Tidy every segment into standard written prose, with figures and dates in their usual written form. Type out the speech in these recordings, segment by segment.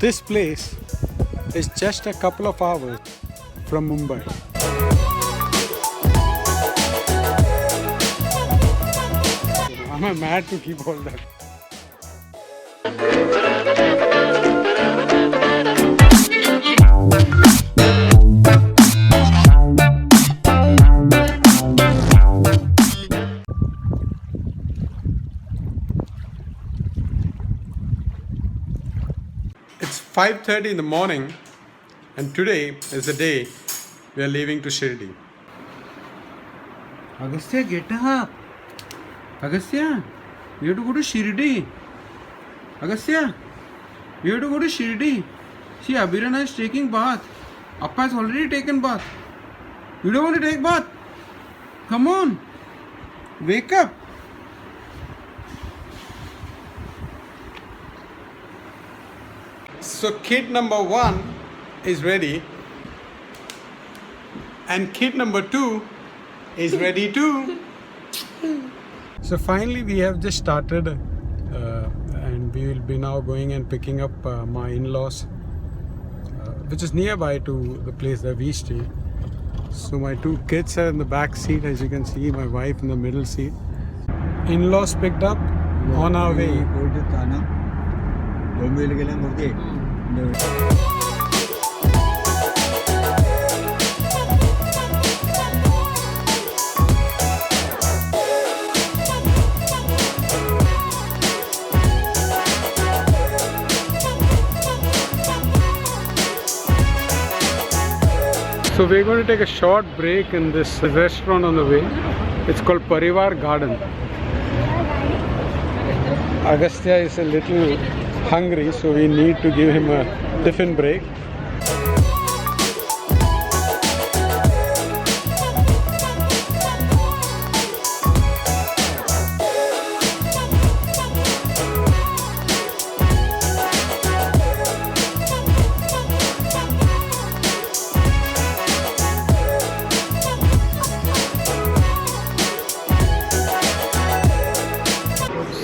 This place is just a couple of hours from Mumbai. I'm mad to keep all that. It's 5:30 in the morning, and today is the day we are leaving to Shirdi. Agastya, get up. Agastya, we have to go to Shirdi. Agastya, we have to go to Shirdi. See, Abhirana is taking bath. Appa has already taken bath. You don't want to take bath? Come on. Wake up. So kid number 1 is ready, and kid number 2 is ready too. So finally we have just started, and we will be now going and picking up my in-laws, which is nearby to the place that we stay. So my 2 kids are in the back seat, as you can see, my wife in the middle seat. In-laws picked up, on our way. So we're going to take a short break in this restaurant on the way. It's called Parivar Garden. Agastya is a little hungry, so we need to give him a tiffin break.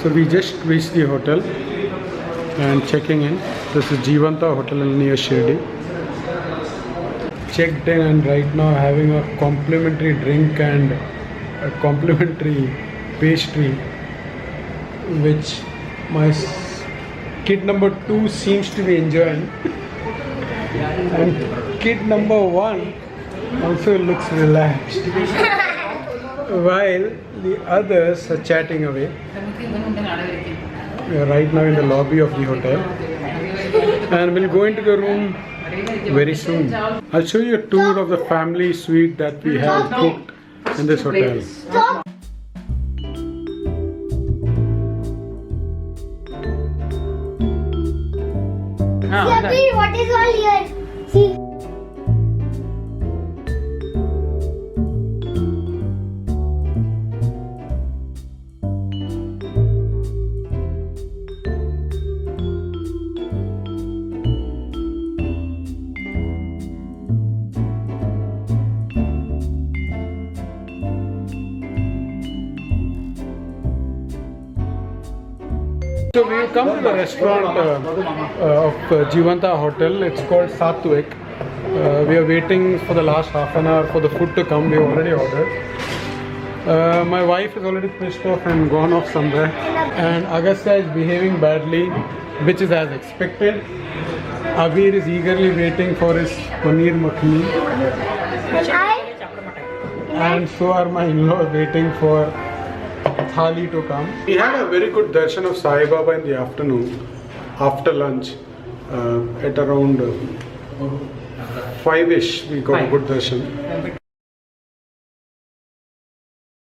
So we just reached the hotel and checking in. This is Jivanta Hotel near Shirdi. Checked in, and right now having a complimentary drink and a complimentary pastry, which my kid number 2 seems to be enjoying. And kid number 1 also looks relaxed. While the others are chatting away. We are right now in the lobby of the hotel, and we'll go into the room very soon. I'll show you a tour of the family suite that we have booked in this hotel. What is all here? See. So we come to the restaurant of Jivanta Hotel. It's called Satwik. We are waiting for the last half an hour for the food to come. We already ordered. My wife is already pissed off and gone off somewhere. And Agastya is behaving badly, which is as expected. Abir is eagerly waiting for his paneer makhani. And so are my in-laws waiting for thali to come. We had a very good darshan of Sai Baba in the afternoon, after lunch, at around 5ish. We got a good darshan.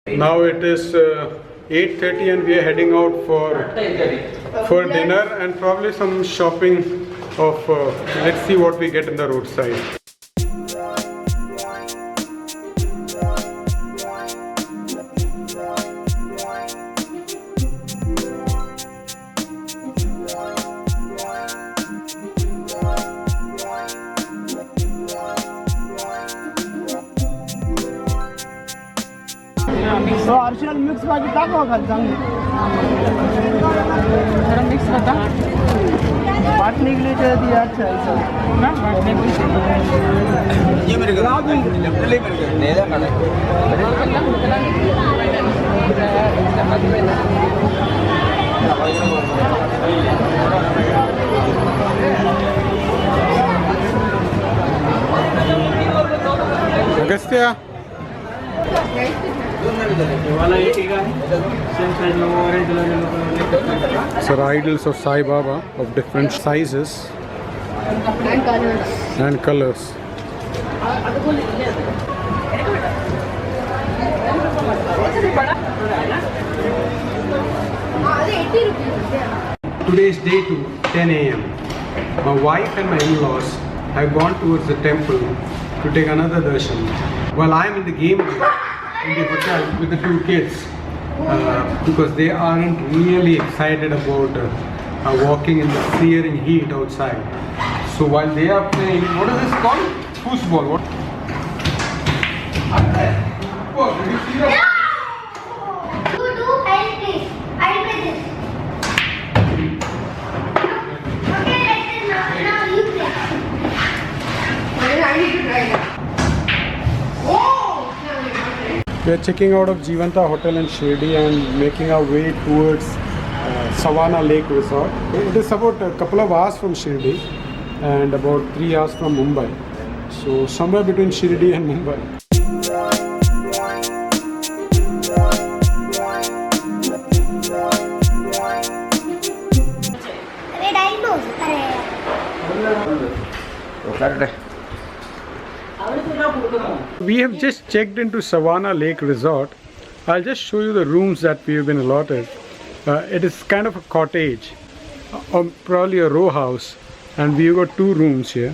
Now it is 8:30, and we are heading out for dinner and probably some shopping of. Let's see what we get in the roadside. So Arshal mix भाजी टाको खालचा जरा mix खाता वाट निघली तर दिया अच्छा है सर ये मेरे को लेफ्ट ले मेरे को नेदा कड़ा Agastya. So idols of Sai Baba of different sizes and colors. Today is day 2, 10 a.m. My wife and my in-laws have gone towards the temple to take another darshan. While I am in the game in the hotel with the 2 kids because they aren't really excited about walking in the searing heat outside. So while they are playing, what is this called? Foosball. What? Football. Did you see that? You do help this. I'll play this. Okay, let it now you play. We are checking out of Jivanta Hotel in Shirdi and making our way towards Savannah Lake Resort. It is about a couple of hours from Shirdi and about 3 hours from Mumbai. So somewhere between Shirdi and Mumbai. अरे diet dose अरे We have just checked into Savannah Lake Resort. I'll just show you the rooms that we have been allotted. It is kind of a cottage, or probably a row house, and we've got 2 rooms here.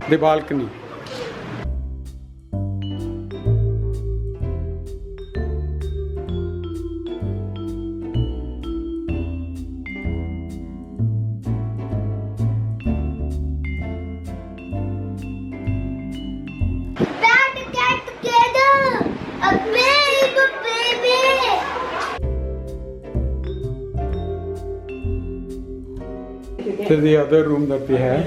The balcony. Band get together. A baby, baby. This is the other room that we have.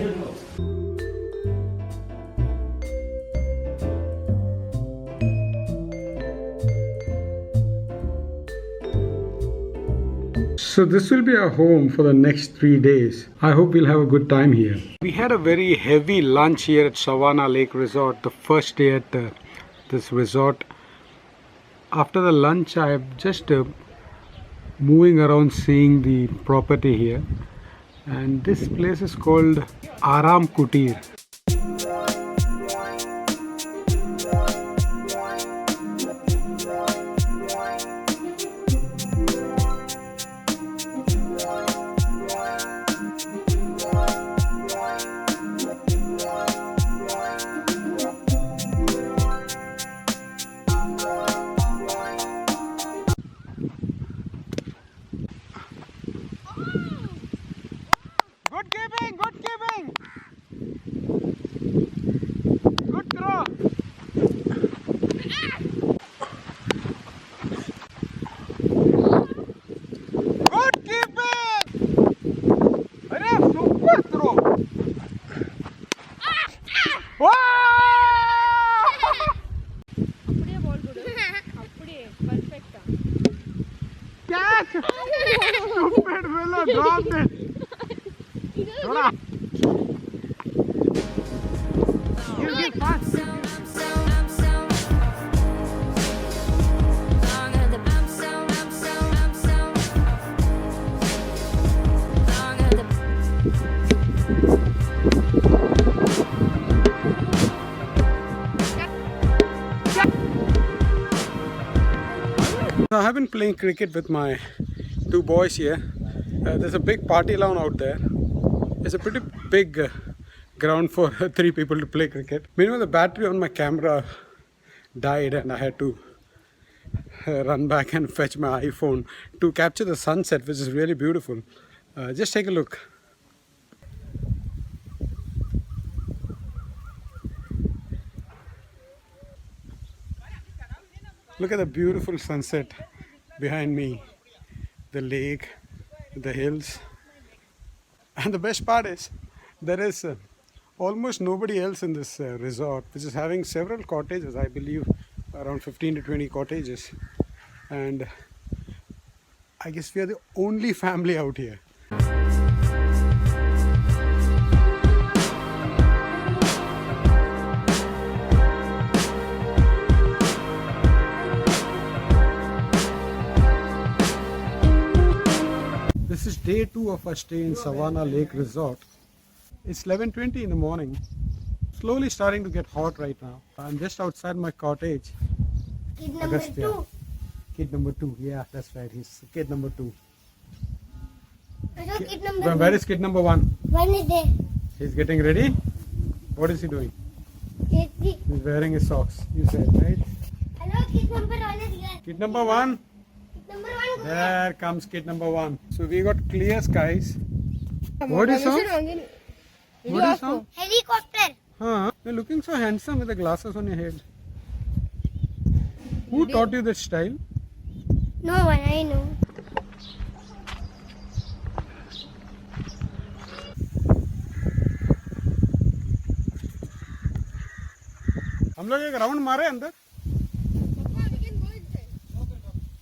So this will be our home for the next 3 days. I hope we'll have a good time here. We had a very heavy lunch here at Savannah Lake Resort, the first day at this resort. After the lunch, I am just moving around seeing the property here. And this place is called Aram Kutir. Good keeping, good keeping. Good throw. Good keeping. Arey super throw. Wow! அப்படியே பால் போடு அப்படியே பெர்ஃபெக்ட்டா Catch! Stupid fellow, dropped it. Thoda. You get fast. I have been playing cricket with my 2 boys here. There's a big party lawn out there. It's a pretty big ground for 3 people to play cricket. Meanwhile, the battery on my camera died and I had to run back and fetch my iPhone to capture the sunset, which is really beautiful. Just take a look. Look at the beautiful sunset behind me, the lake, the hills. And the best part is there is almost nobody else in this resort, which is having several cottages, I believe around 15 to 20 cottages. And I guess we are the only family out here. This is day 2 of our stay in Savannah Lake Resort. It's 11:20 in the morning. Slowly starting to get hot right now. I'm just outside my cottage. Kid number Agastya. 2. Kid number 2. Yeah, that's right. He's kid number 2. So kid number Where is kid number 1? 1 is there. He's getting ready. What is he doing? Kid He's wearing his socks. You said, right? Hello, kid number 1 is here. Kid number 1. Kid number 1 go. There comes kid number 1. So we got clear skies. What is on? What is on? Helicopter. Huh? You're looking so handsome with the glasses on your head. Who taught you this style? No one, I know. हम लोग एक round मारे अंदर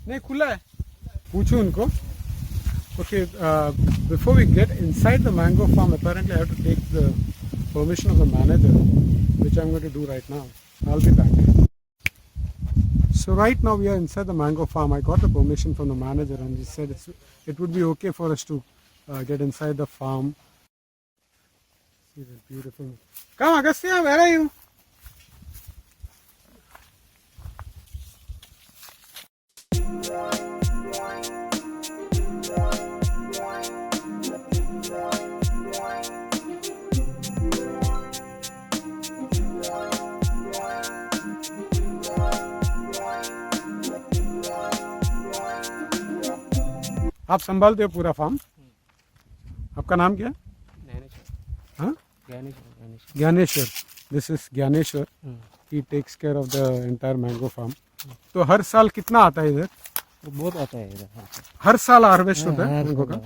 नहीं खुला है पूछो उनको okay before we get inside the mango farm apparently I have to take the permission of the manager which I'm going to do right now. I'll be back. So right now we are inside the mango farm. I got the permission from the manager and he said it would be okay for us to get inside the farm. See this beautiful. Come Agastya, where are you? आप संभालते हो पूरा farm आपका नाम क्या है हाँ Dnyaneshwar this is Dnyaneshwar he takes care of the entire mango farm तो हर साल कितना आता है इधर बहुत आता है इधर हर साल हार्वेस्ट होता है मैंगो का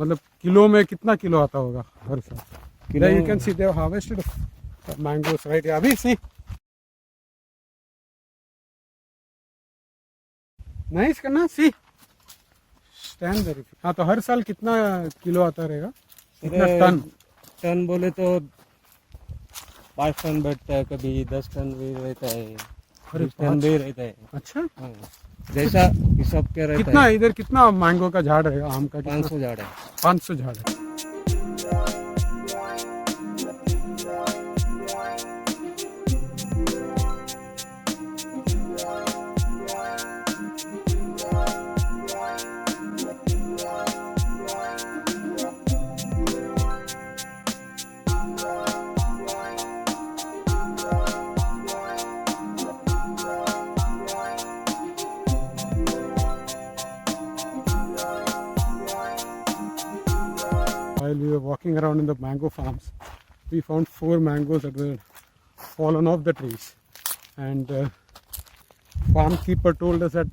मतलब किलो में कितना किलो आता होगा हर साल you can see they have harvested mangoes right अभी सी नाइस करना सी स्टैंड देयर हाँ तो हर साल कितना किलो आता रहेगा कितना टन टन बोले तो 5 टन बैठता है कभी 10 टन भी रहता है अरे 20 टन भी रहता है अच्छा हाँ। जैसा हिसाब क्या रहता कितना है इधर कितना मैंगो का झाड़ रहेगा आम का 500 झाड़ है 500 झाड़ है While we were walking around in the mango farms, we found 4 mangoes that were fallen off the trees, and farm keeper told us that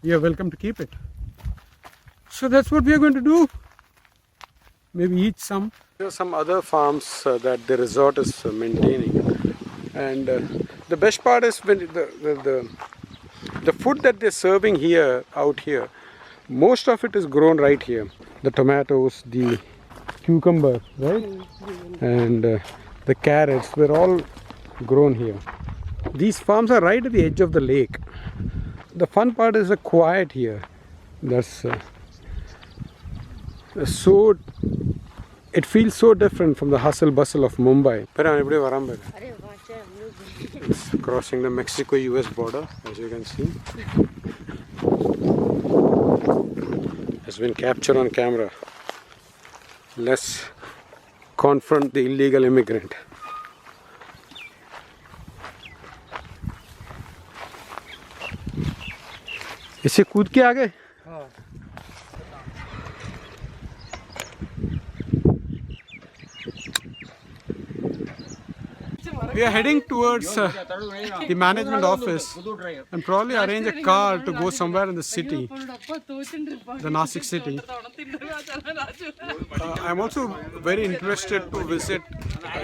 we are welcome to keep it. So that's what we are going to do. Maybe eat some. There are some other farms that the resort is maintaining, and the best part is when the food that they're serving here out here, most of it is grown right here. The tomatoes, the cucumber, right? And the carrots were all grown here. These farms are right at the edge of the lake. The fun part is the quiet here. That's so. It feels so different from the hustle bustle of Mumbai. It's crossing the Mexico-US border, as you can see. Has been captured on camera. Let's confront the illegal immigrant. इसे कूद के आ गए We are heading towards the management office and probably arrange a car to go somewhere in the city, the Nasik city. I'm also very interested to visit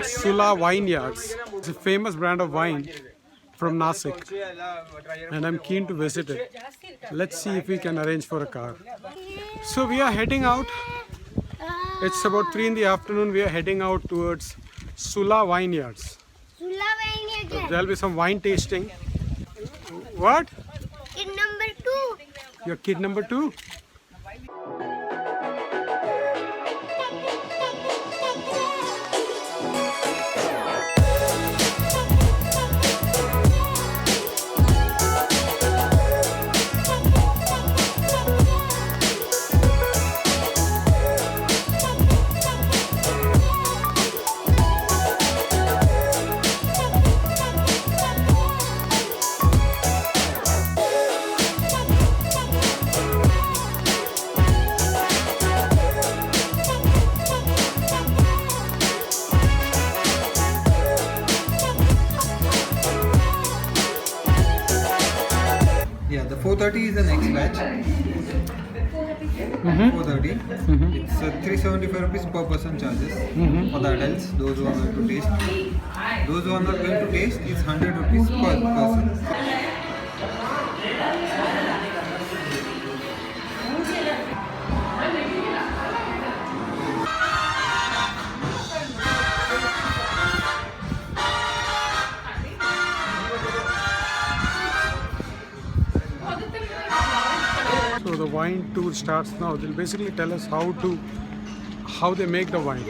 Sula Vineyards. It's a famous brand of wine from Nasik, and I'm keen to visit it. Let's see if we can arrange for a car. So we are heading out. It's about 3 in the afternoon. We are heading out towards Sula Vineyards. There'll be some wine tasting. What? Kid number 2. Your kid number 2? Yeah, the 430 is the next batch. 430. It's 375 rupees per person charges for the adults. Those who are going to taste. Those who are not going to taste, it's 100 rupees per person. So the wine tour starts now. They'll basically tell us how they make the wine.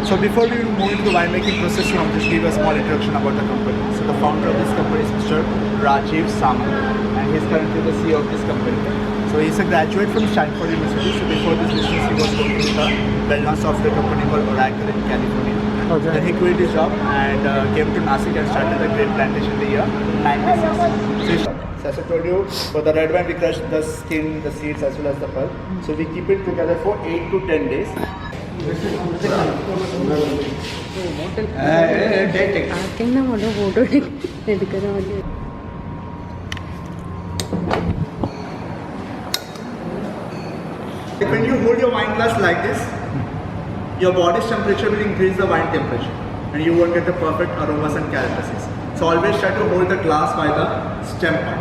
So before we move into the winemaking process, I want to just give a small introduction about the company. So the founder of this company is Mr. Rajiv Samant, and he's currently the CEO of this company. So he's a graduate from Stanford University. So before this business, he was working with a well-known software company called Oracle in California. Okay. Then he quit his job and came to Nasik and started the grape plantation in the year 96. So as I told you, for the red wine, we crush the skin, the seeds as well as the pulp. So we keep it together for 8 to 10 days. When you hold your wine glass like this, your body's temperature will increase the wine temperature and you won't get the perfect aromas and characteristics. So always try to hold the glass by the stem part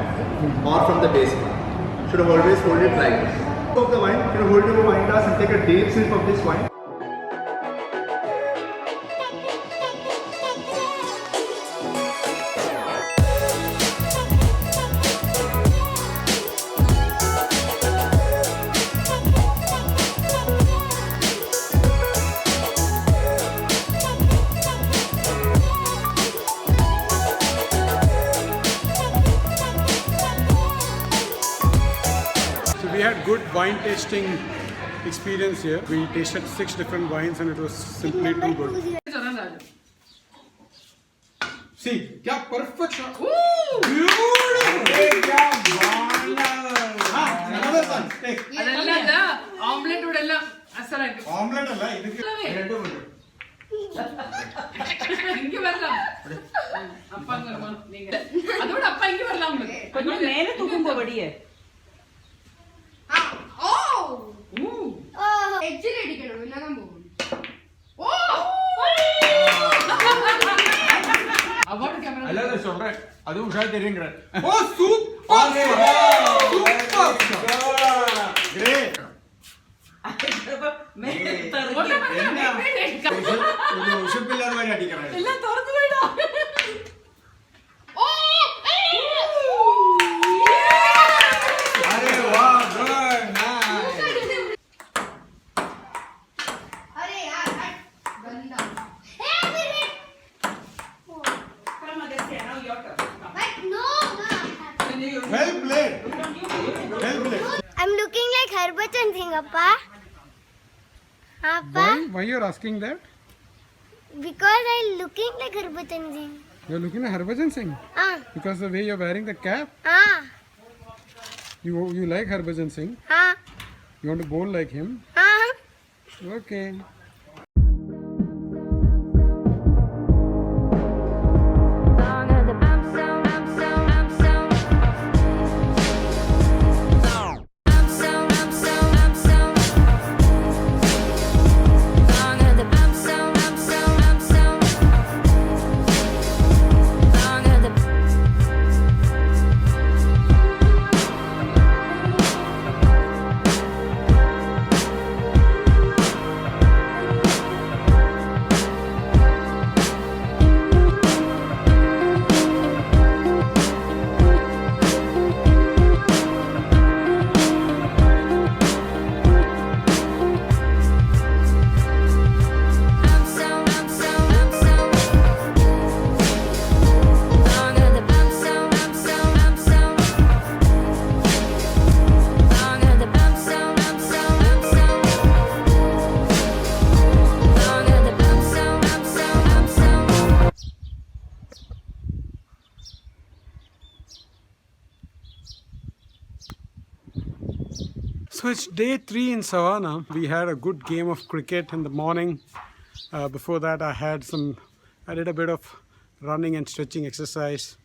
or from the base part. Should always hold it like this. Of the wine, you hold your wine glass and take a deep sip of this wine. We had good wine tasting experience here. We tasted 6 different wines and it was simply too good. See, क्या perfect shot. Beautiful. Another one. Take. omelette udella asalaku Omelette alla idukku rendu undu. inge varalam appa varma neenga adoda appa inge varalam konjam mele thookumbo vadiye Exit அடிக்கணும் இல்லதான் போகும். Award camera அல்ல சொல்றேன் அது Usha தெரியுங்கறேன் Oh, super! Great! ஒரு உஷப்பில்லாத மாதிரி அடிக்கறாங்க எல்லாம் தரந்து போய்டா array wow good nice अरे यार गंदा But no, Well played. Well played. I'm looking like Harbachan Singh, Appa. Appa, Why you're asking that? because I'm looking like Harbachan Singh. You're looking at Harbhajan Singh because the way you're wearing the cap. You like Harbhajan Singh. You want to bowl like him. Okay. So it's day 3 in Savannah. We had a good game of cricket in the morning. Before that, I did a bit of running and stretching exercise.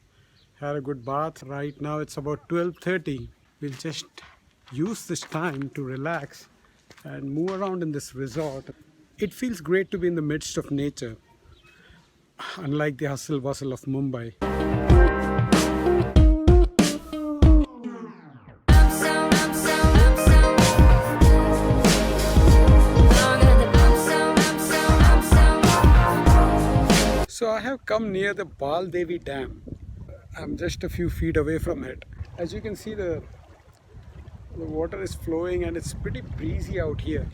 Had a good bath. Right now it's about 12:30. We'll just use this time to relax and move around in this resort. It feels great to be in the midst of nature, unlike the hustle bustle of Mumbai. So I have come near the Bal Devi Dam. I'm just a few feet away from it. As you can see, the water is flowing and it's pretty breezy out here.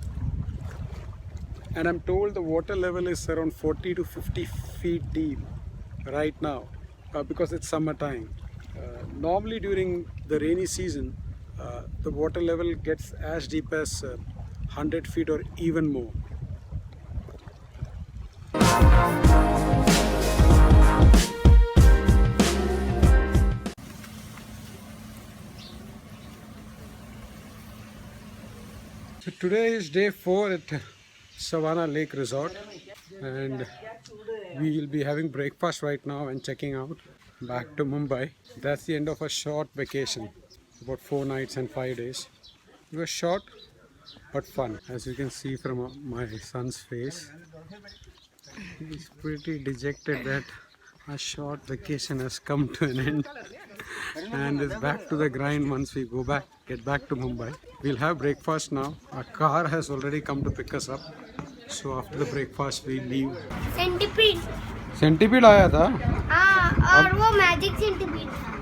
And I'm told the water level is around 40 to 50 feet deep right now because it's summertime. Normally during the rainy season, the water level gets as deep as 100 feet or even more. So today is day 4 at Savannah Lake Resort, and we will be having breakfast right now and checking out back to Mumbai. That's the end of a short vacation, about 4 nights and 5 days. It was short but fun. As you can see from my son's face, he's pretty dejected that a short vacation has come to an end and is back to the grind once we get back to Mumbai. We'll have breakfast now. Our car has already come to pick us up. So after the breakfast we leave. Centipede centipede आया था हाँ और वो magic centipede था